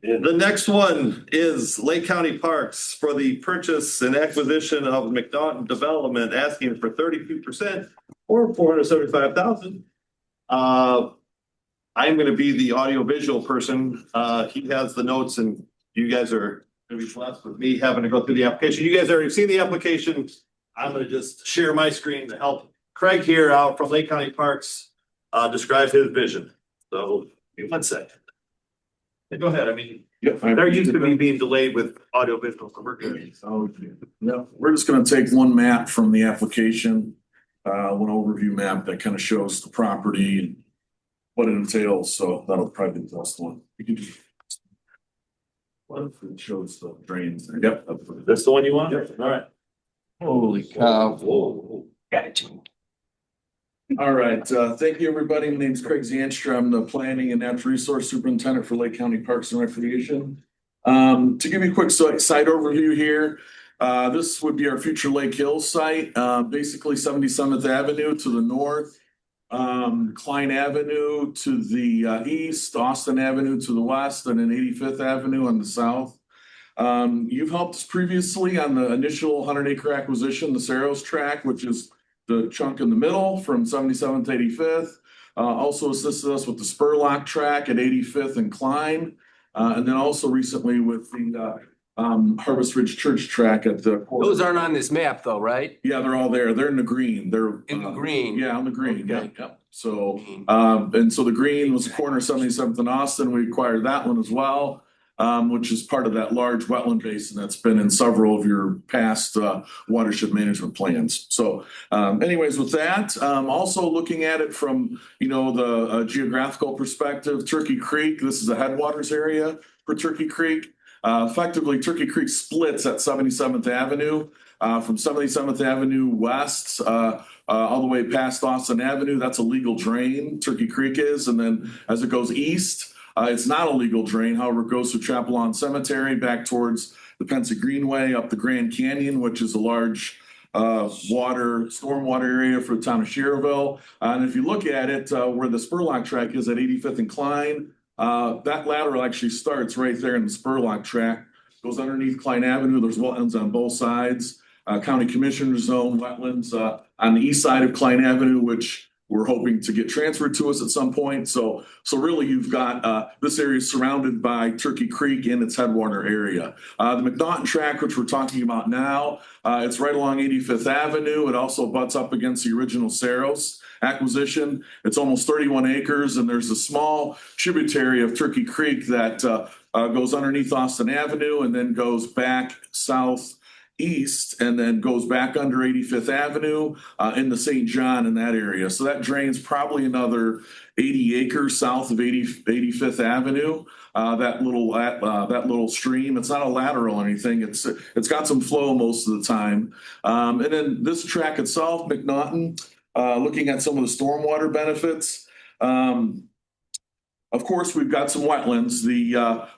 The next one is Lake County Parks for the purchase and acquisition of McNaughton Development, asking for 32% or 475,000. I'm going to be the audiovisual person. He has the notes, and you guys are going to be blessed with me having to go through the application. You guys already seen the application. I'm going to just share my screen to help Craig here out from Lake County Parks describe his vision. So, give me 1 second. Hey, go ahead. I mean, they're used to me being delayed with audio visual, so we're good. We're just going to take one map from the application, one overview map that kind of shows the property and what it entails. So that'll probably be the best one. What if it shows the drains? Yep. That's the one you want? Yep. All right. Holy cow. Whoa. Got you. All right. Thank you, everybody. My name is Craig Zanstra. I'm the Planning and Natural Resource Superintendent for Lake County Parks and Recreation. To give you a quick site overview here, this would be our future Lake Hills site, basically 77th Avenue to the north, Klein Avenue to the east, Austin Avenue to the west, and then 85th Avenue on the south. You've helped us previously on the initial 100-acre acquisition, the Saros tract, which is the chunk in the middle from 77th to 85th. Also assisted us with the Spurlock track at 85th and Klein. And then also recently with the Harvest Ridge Church track at the. Those aren't on this map though, right? Yeah, they're all there. They're in the green. They're In the green. Yeah, on the green. Okay. Yeah. So, and so the green was corner 77th and Austin. We acquired that one as well, which is part of that large wetland basin that's been in several of your past watershed management plans. So, anyways, with that, also looking at it from the geographical perspective, Turkey Creek. This is a headwaters area for Turkey Creek. Effectively, Turkey Creek splits at 77th Avenue. From 77th Avenue west all the way past Austin Avenue. That's a legal drain, Turkey Creek is. And then as it goes east, it's not a legal drain. However, it goes through Chapelon Cemetery back towards the Pensa Greenway up the Grand Canyon, which is a large stormwater area for the town of Schererville. And if you look at it, where the Spurlock track is at 85th and Klein, that lateral actually starts right there in the Spurlock track, goes underneath Klein Avenue. There's wetlands on both sides. County Commissioner Zone wetlands on the east side of Klein Avenue, which we're hoping to get transferred to us at some point. So really you've got this area surrounded by Turkey Creek in its headwater area. The McNaughton tract, which we're talking about now, it's right along 85th Avenue. It also butts up against the original Saros acquisition. It's almost 31 acres, and there's a small tributary of Turkey Creek that goes underneath Austin Avenue and then goes back southeast and then goes back under 85th Avenue into St. John in that area. So that drains probably another 80 acres south of 85th Avenue. That little stream. It's not a lateral or anything. It's got some flow most of the time. And then this track itself, McNaughton, looking at some of the stormwater benefits. Of course, we've got some wetlands.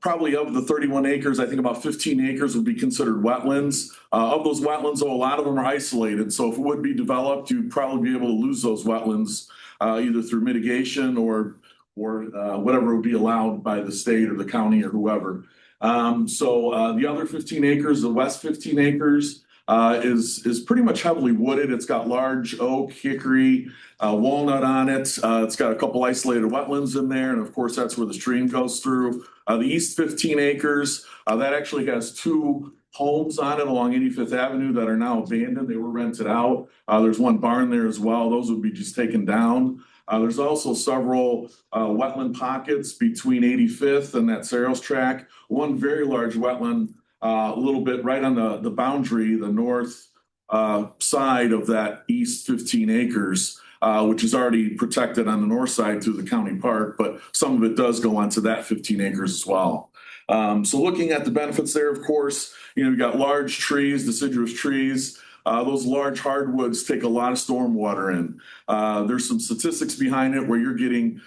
Probably of the 31 acres, I think about 15 acres would be considered wetlands. Of those wetlands, though, a lot of them are isolated. So if it would be developed, you'd probably be able to lose those wetlands either through mitigation or whatever would be allowed by the state or the county or whoever. So the other 15 acres, the west 15 acres, is pretty much heavily wooded. It's got large oak, hickory, walnut on it. It's got a couple isolated wetlands in there, and of course that's where the stream goes through. The east 15 acres, that actually has two homes on it along 85th Avenue that are now abandoned. They were rented out. There's one barn there as well. Those would be just taken down. There's also several wetland pockets between 85th and that Saros track. One very large wetland a little bit right on the boundary, the north side of that east 15 acres, which is already protected on the north side through the county park, but some of it does go onto that 15 acres as well. So looking at the benefits there, of course, you've got large trees, deciduous trees. Those large hardwoods take a lot of storm water in. There's some statistics behind it where you're getting,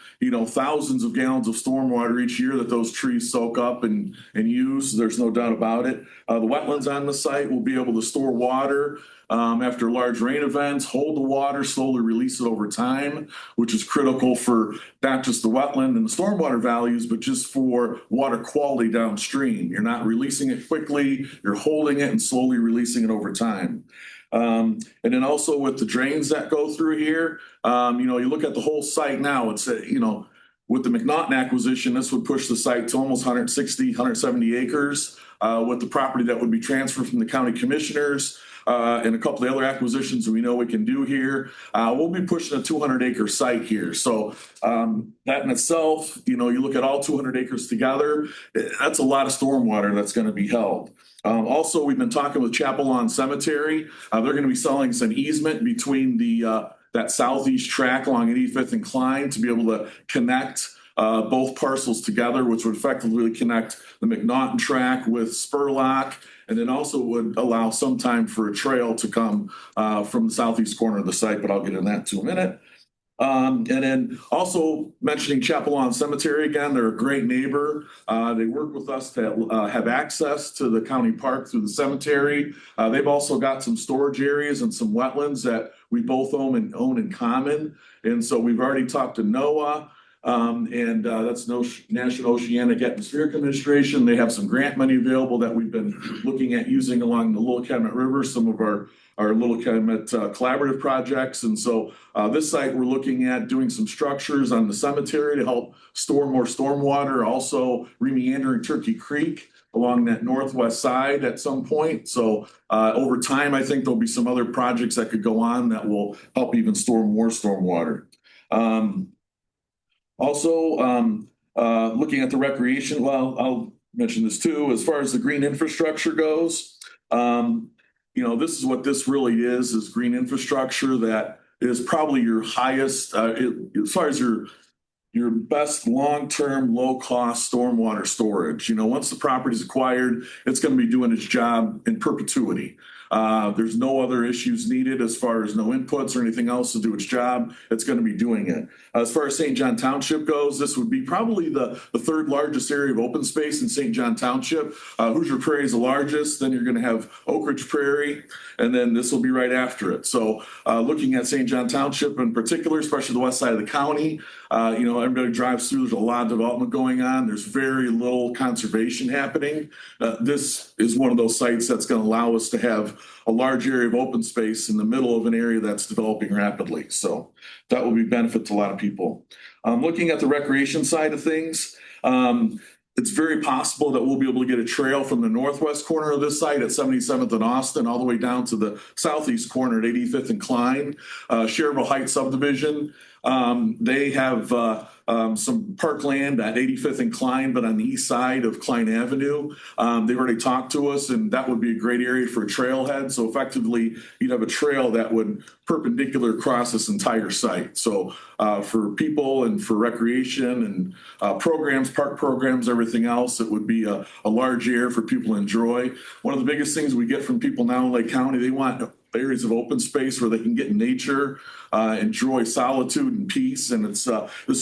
thousands of gallons of stormwater each year that those trees soak up and use. There's no doubt about it. The wetlands on the site will be able to store water after large rain events, hold the water, slowly release it over time, which is critical for not just the wetland and the stormwater values, but just for water quality downstream. You're not releasing it quickly, you're holding it and slowly releasing it over time. And then also with the drains that go through here, you look at the whole site now, it's, with the McNaughton acquisition, this would push the site to almost 160, 170 acres, with the property that would be transferred from the county commissioners. And a couple of other acquisitions we know we can do here. We'll be pushing a 200-acre site here. So that in itself, you look at all 200 acres together, that's a lot of stormwater that's going to be held. Also, we've been talking with Chapel Lawn Cemetery. They're going to be selling some easement between that southeast track along 85th and Klein to be able to connect both parcels together, which would effectively connect the McNaughton track with Spurlock, and then also would allow some time for a trail to come from the southeast corner of the site, but I'll get into that in a minute. And then also mentioning Chapel Lawn Cemetery again, they're a great neighbor. They work with us to have access to the county park through the cemetery. They've also got some storage areas and some wetlands that we both own in common. And so we've already talked to NOAA. That's National Oceanic Atmospheric Administration. They have some grant money available that we've been looking at using along the Little Calumet River, some of our Little Calumet collaborative projects. And so this site, we're looking at doing some structures on the cemetery to help store more stormwater, also remeandering Turkey Creek along that northwest side at some point. So over time, I think there'll be some other projects that could go on that will help even store more stormwater. Looking at the recreation, well, I'll mention this too, as far as the green infrastructure goes, this is what this really is green infrastructure that is probably your highest, as far as your best long-term, low-cost stormwater storage. Once the property is acquired, it's going to be doing its job in perpetuity. There's no other issues needed as far as no inputs or anything else to do its job. It's going to be doing it. As far as St. John Township goes, this would be probably the third largest area of open space in St. John Township. Hoosier Prairie is the largest. Then you're going to have Oak Ridge Prairie, and then this will be right after it. So looking at St. John Township in particular, especially the west side of the county, everybody drives through. There's a lot of development going on. There's very little conservation happening. This is one of those sites that's going to allow us to have a large area of open space in the middle of an area that's developing rapidly. So that will be benefit to a lot of people. Looking at the recreation side of things, it's very possible that we'll be able to get a trail from the northwest corner of this site at 77th and Austin all the way down to the southeast corner at 85th and Klein. Schererville Heights subdivision. They have some parkland at 85th and Klein, but on the east side of Klein Avenue. They've already talked to us, and that would be a great area for a trailhead. So effectively, you'd have a trail that would perpendicular across this entire site. So for people and for recreation and programs, park programs, everything else, it would be a large area for people to enjoy. One of the biggest things we get from people now in Lake County, they want areas of open space where they can get in nature, enjoy solitude and peace. And this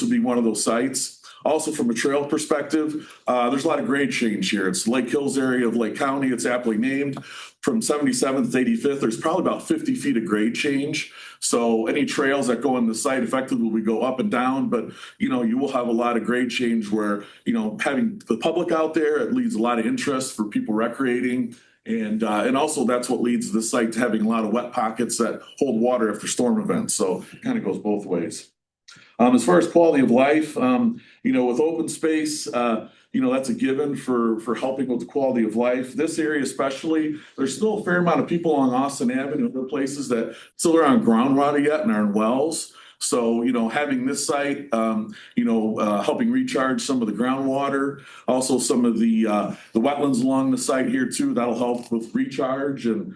would be one of those sites. Also, from a trail perspective, there's a lot of grade change here. It's Lake Hills area of Lake County. It's aptly named. From 77th to 85th, there's probably about 50 feet of grade change. So any trails that go in the site effectively will go up and down, but you will have a lot of grade change where, having the public out there, it leads a lot of interest for people recreating. And also that's what leads the site to having a lot of wet pockets that hold water after storm events. So it kind of goes both ways. As far as quality of life, with open space, that's a given for helping with the quality of life. This area especially, there's still a fair amount of people along Austin Avenue and other places that still are on groundwater yet and are in wells. So, having this site, helping recharge some of the groundwater, also some of the wetlands along the site here too, that'll help with recharge and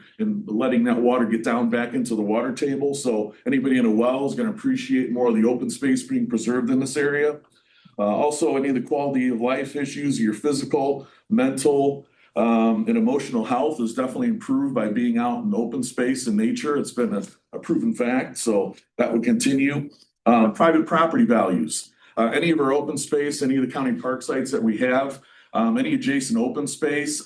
letting that water get down back into the water table. So anybody in a well is going to appreciate more of the open space being preserved in this area. Also, any of the quality of life issues, your physical, mental, And emotional health is definitely improved by being out in open space and nature. It's been a proven fact, so that would continue. Private property values. Any of our open space, any of the county park sites that we have, any adjacent open space,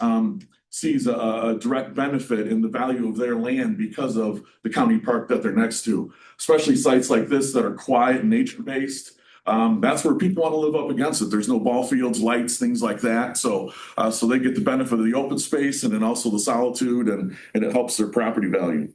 sees a direct benefit in the value of their land because of the county park that they're next to, especially sites like this that are quiet and nature-based. That's where people want to live up against it. There's no ball fields, lights, things like that. So they get the benefit of the open space and then also the solitude, and it helps their property value.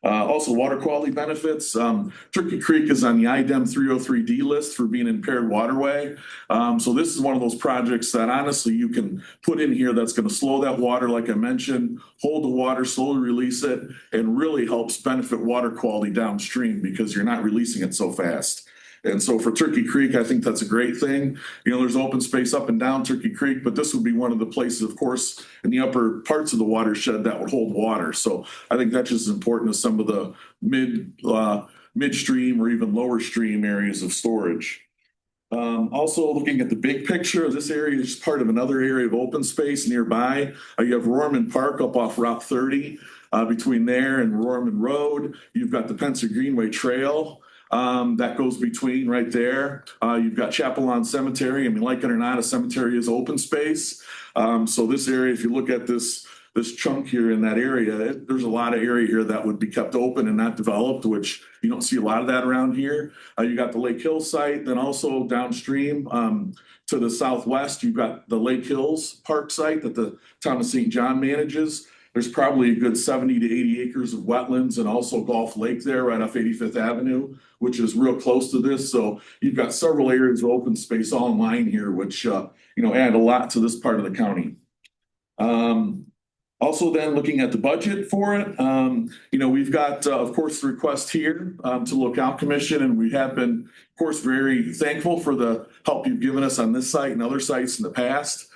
Also water quality benefits. Turkey Creek is on the IDEM 303D list for being impaired waterway. So this is one of those projects that honestly you can put in here that's going to slow that water, like I mentioned, hold the water, slowly release it, and really helps benefit water quality downstream because you're not releasing it so fast. And so for Turkey Creek, I think that's a great thing. You know, there's open space up and down Turkey Creek, but this would be one of the places, of course, in the upper parts of the watershed that would hold water. So I think that's just as important as some of the midstream or even lower stream areas of storage. Also looking at the big picture, this area is part of another area of open space nearby. You have Rorman Park up off Route 30. Between there and Rorman Road, you've got the Pensa Greenway Trail. That goes between right there. You've got Chapel Lawn Cemetery. I mean, like it or not, a cemetery is open space. So this area, if you look at this chunk here in that area, there's a lot of area here that would be kept open and not developed, which you don't see a lot of that around here. You got the Lake Hill site, then also downstream to the southwest, you've got the Lake Hills Park site that the town of St. John manages. There's probably a good 70 to 80 acres of wetlands and also Gulf Lake there right off 85th Avenue, which is real close to this. So you've got several areas of open space all in line here, which, add a lot to this part of the county. Also then looking at the budget for it, we've got, of course, the request here to Locale Commission, and we have been, of course, very thankful for the help you've given us on this site and other sites in the past.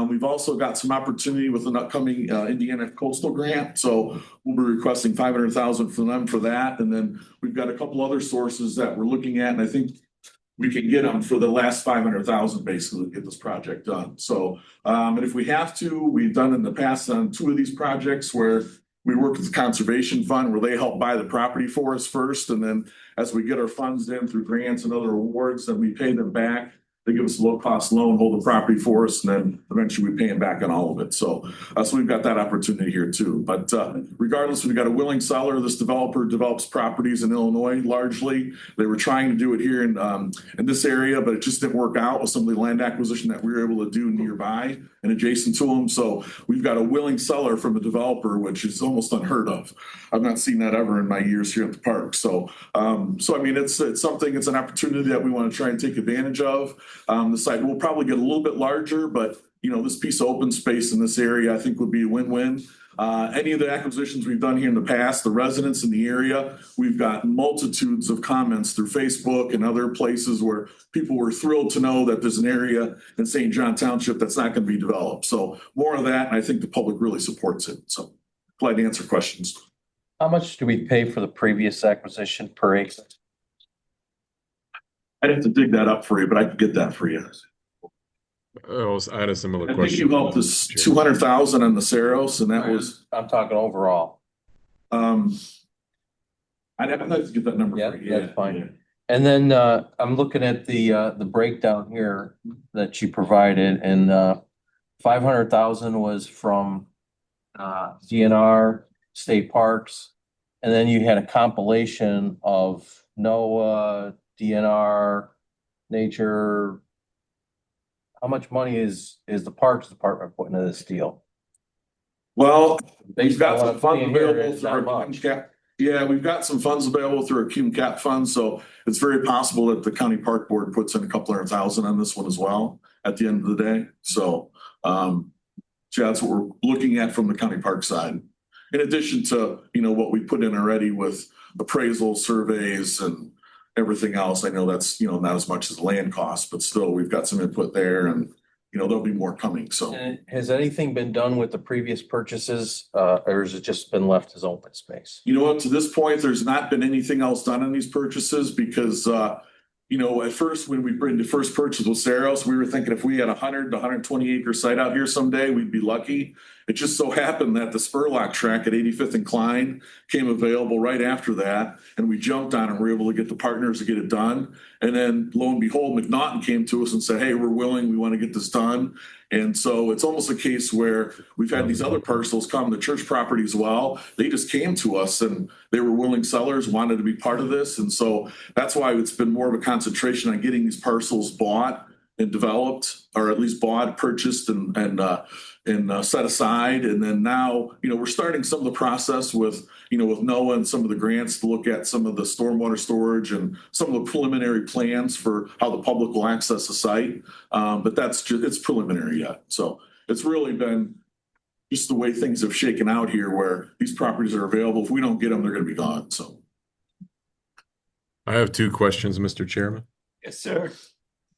We've also got some opportunity with an upcoming Indiana Coastal Grant. So we'll be requesting $500,000 from them for that. And then we've got a couple other sources that we're looking at, and I think we can get them for the last $500,000 basically to get this project done. So, and if we have to, we've done in the past on 2 of these projects where we work with the Conservation Fund where they help buy the property for us first. And then as we get our funds in through grants and other awards, then we pay them back. They give us a low-cost loan, hold the property for us, and then eventually we pay them back on all of it. So we've got that opportunity here too. But regardless, we've got a willing seller. This developer develops properties in Illinois largely. They were trying to do it here in this area, but it just didn't work out with some of the land acquisition that we were able to do nearby and adjacent to them. So we've got a willing seller from a developer, which is almost unheard of. I've not seen that ever in my years here at the park. So I mean, it's something, it's an opportunity that we want to try and take advantage of. The site will probably get a little bit larger, but this piece of open space in this area, I think would be a win-win. Any of the acquisitions we've done here in the past, the residents in the area, we've got multitudes of comments through Facebook and other places where people were thrilled to know that there's an area in St. John Township that's not going to be developed. So more of that, and I think the public really supports it. So glad to answer questions. How much do we pay for the previous acquisition per acre? I'd have to dig that up for you, but I could get that for you. I had a similar I question. think you helped us 200,000 on the Ceros, and that was, I'm talking overall. I'd have to get that number. Yeah, for you. that's fine. And then I'm looking at the breakdown here that you provided, and 500,000 was from DNR, state parks, and then you had a compilation of NOAA, DNR, nature. How much money is the Parks Department putting into this deal? Well, we've Based got on some what I'm funds seeing here, available it's through not our much. cap. Yeah, we've got some funds available through our cum cap fund, so it's very possible that the county park board puts in a couple $100,000 on this one as well at the end of the day. So, that's what we're looking at from the county park side. In addition to, what we put in already with appraisal surveys and everything else. I know that's, not as much as land costs, but still we've got some input there and, there'll be more coming. So And has anything been done with the previous purchases, or has it just been left as open space? you know what, to this point, there's not been anything else done on these purchases because, at first when we bring the first purchase with Saros, we were thinking if we had 100 to 120 acre site out here someday, we'd be lucky. It just so happened that the Spurlock track at 85th and Klein came available right after that, and we jumped on it. We were able to get the partners to get it done. And then lo and behold, McNaughton came to us and said, hey, we're willing, we want to get this done. And so it's almost a case where we've had these other parcels come, the church property as well. They just came to us and they were willing sellers, wanted to be part of this. And so that's why it's been more of a concentration on getting these parcels bought and developed, or at least bought, purchased, and set aside. And then now, we're starting some of the process with NOAA and some of the grants to look at some of the stormwater storage and some of the preliminary plans for how the public will access the site. But it's preliminary yet. So it's really been just the way things have shaken out here, where these properties are available. If we don't get them, they're going to be gone. So I have two questions, Mr. Chairman. Yes, sir.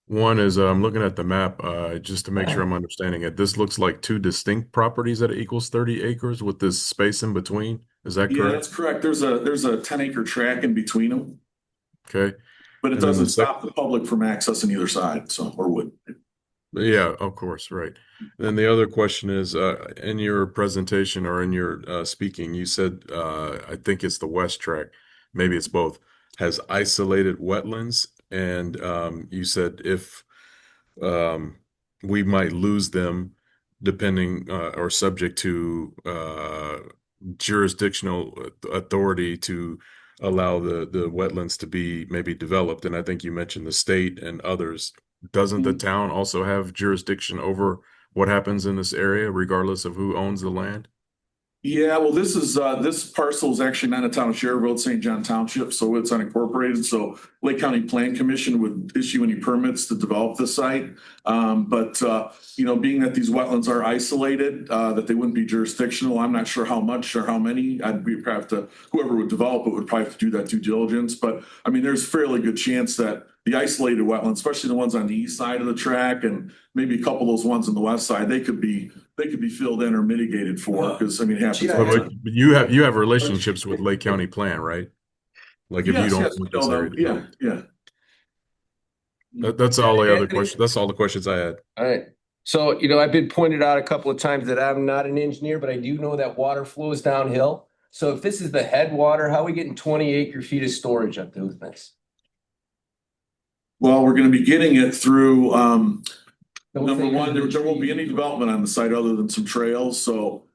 One is I'm looking at the map just to make sure I'm understanding it. This looks like two distinct properties that equals 30 acres with this space in between. Is that yeah, correct? that's correct. There's a 10-acre track in between them, Okay. but it And then doesn't the sec- stop the public from accessing either side. So, or would. Yeah, of course, right. Then the other question is, in your presentation or in your speaking, you said, I think it's the West Track, maybe it's both, has isolated wetlands, and you said if we might lose them depending or subject to jurisdictional authority to allow the wetlands to be maybe developed. And I think you mentioned the state and others. Doesn't the town also have jurisdiction over what happens in this area, regardless of who owns the land? Yeah, well, this parcel is actually not a town of Cherville, it's St. John Township, so it's unincorporated. So Lake County Plan Commission would issue any permits to develop the site. But being that these wetlands are isolated, that they wouldn't be jurisdictional, I'm not sure how much or how many. Whoever would develop it would probably have to do that due diligence. But I mean, there's a fairly good chance that the isolated wetlands, especially the ones on the east side of the track, and maybe a couple of those ones on the west side, they could be filled in or mitigated for, because I mean, it happens. Yeah. all the But time. you have relationships with Lake County Plan, right? Like if you Yes, don't yes, we want this know area them. to Yeah. That's all the other Anthony- questions. That's all the questions I had. All right. So, I've been pointed out a couple of times that I'm not an engineer, but I do know that water flows downhill. So if this is the headwater, how are we getting 20 acre feet of storage up those things? Well, we're going to be getting it through, Don't number think one, of there won't be trees. any development on the site other than some trails. So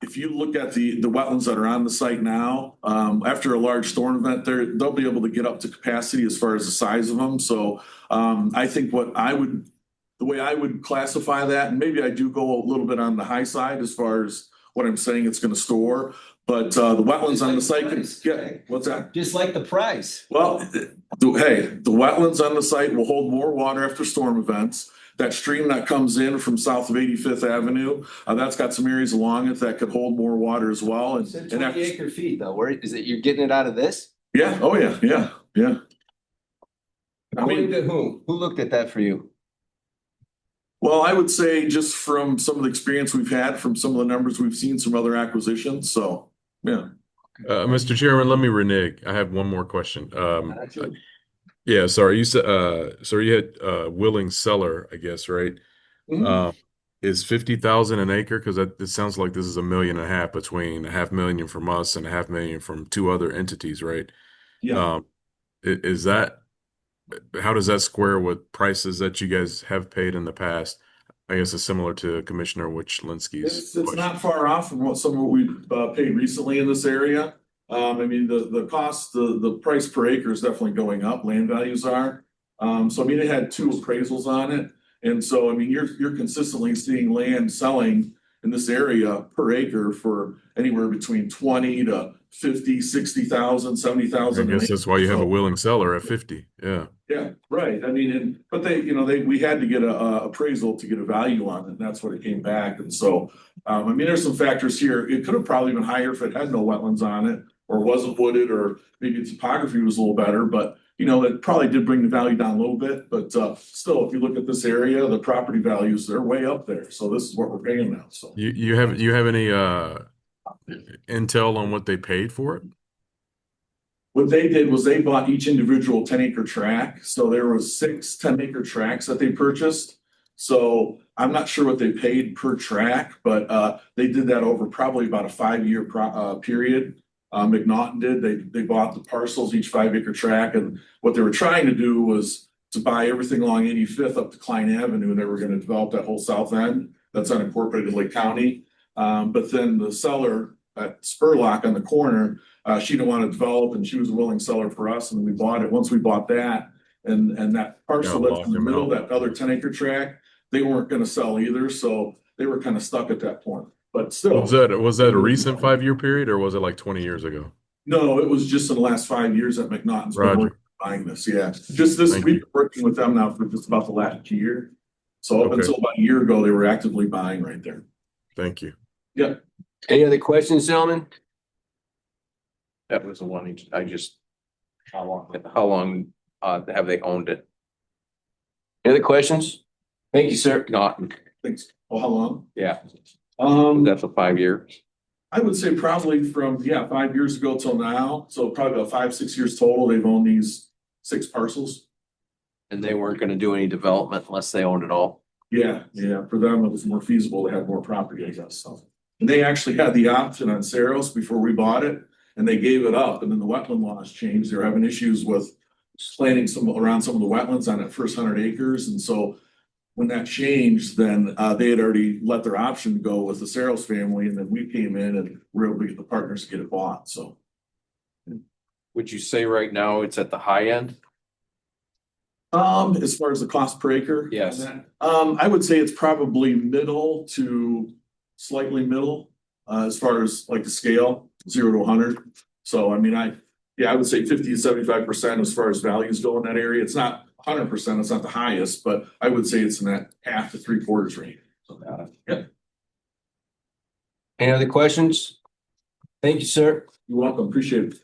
if you look at the wetlands that are on the site now, after a large storm event, they'll be able to get up to capacity as far as the size of them. So I think the way I would classify that, and maybe I do go a little bit on the high side as far as what I'm saying it's going to store, but the wetlands on the site can get, what's that? Just like the price. Well, the wetlands on the site will hold more water after storm events. That stream that comes in from south of 85th Avenue, that's got some areas along it that could hold more water as well. And, So and 20 after, acre feet though, where is it? You're getting it out of this? yeah, oh yeah. I According mean, to whom? Who looked at that for you? well, I would say just from some of the experience we've had, from some of the numbers we've seen, some other acquisitions. So, yeah. Mr. Chairman, let me renege. I have one more question. That's it. Yeah, sorry. You said, so you had willing seller, I guess, right? Mhm. Is 50,000 an acre? Because it sounds like this is 1.5 million between 500,000 from us and 500,000 from two other entities, right? Yeah. Is that, how does that square with prices that you guys have paid in the past? I guess it's similar to Commissioner Wachlinski's It's not far off from what we've paid recently in this area. I mean, the cost, the price per acre is definitely going up. Land values are. So I mean, it had two appraisals on it. And so, I mean, you're consistently seeing land selling in this area per acre for anywhere between 20 to 50, 60,000, I 70,000. guess that's why you have a willing seller at 50. Yeah. Yeah, right. I mean, but we had to get a appraisal to get a value on it, and that's what it came back. And so, I mean, there's some factors here. It could have probably been higher if it had no wetlands on it, or wasn't wooded, or maybe its topography was a little better, but it probably did bring the value down a little bit. But still, if you look at this area, the property values, they're way up there. So this is what we're paying now. So You have any intel on what they paid for it? What they did was they bought each individual 10-acre tract. So there was 6 10-acre tracts that they purchased. So I'm not sure what they paid per tract, but they did that over probably about a 5-year period. McNaughton did. They bought the parcels, each 5-acre tract, and what they were trying to do was to buy everything along 85th up to Klein Avenue, and they were going to develop that whole south end that's unincorporated Lake County. But then the seller at Spurlock on the corner, she didn't want to develop, and she was a willing seller for us, and we bought it. Once we bought that, and that parcel Yeah, that's in the locked middle, them out. that other 10-acre tract, they weren't going to sell either, so they were kind of stuck at that point. But still, Was that a recent 5-year period, or was it like 20 years ago? no, it was just in the last 5 years that McNaughton's been Roger. working buying this. Yeah, just this Thank week you. working with them now for just about the last year. So up Okay. until about a year ago, they were actively buying right there. Thank you. Yeah. Any other questions, gentlemen? That was the one I just, how long have they owned it? Any other questions? Thank you, sir. Not, Thanks. Oh, how long? yeah, That's a 5 years. I would say probably from 5 years ago till now. So probably about 5-6 years total. They've owned these 6 parcels. And they weren't gonna do any development unless they owned it all. Yeah. For them, it was more feasible. They had more property, I guess. So, and they actually had the option on Saros before we bought it, and they gave it up. And then the wetland laws changed. They were having issues with planting around some of the wetlands on that first 100 acres. And so when that changed, then they had already let their option go with the Saros family, and then we came in and were able to get the partners to get it bought. So Would you say right now it's at the high end? as far as the cost per acre, Yes. I would say it's probably middle to slightly middle as far as like the scale, 0 to 100. So I mean, I would say 50 to 75% as far as values go in that area. It's not 100%, it's not the highest, but I would say it's in that half to 3/4 range. So, yeah, Any other questions? Thank you, sir. you're welcome. Appreciate it.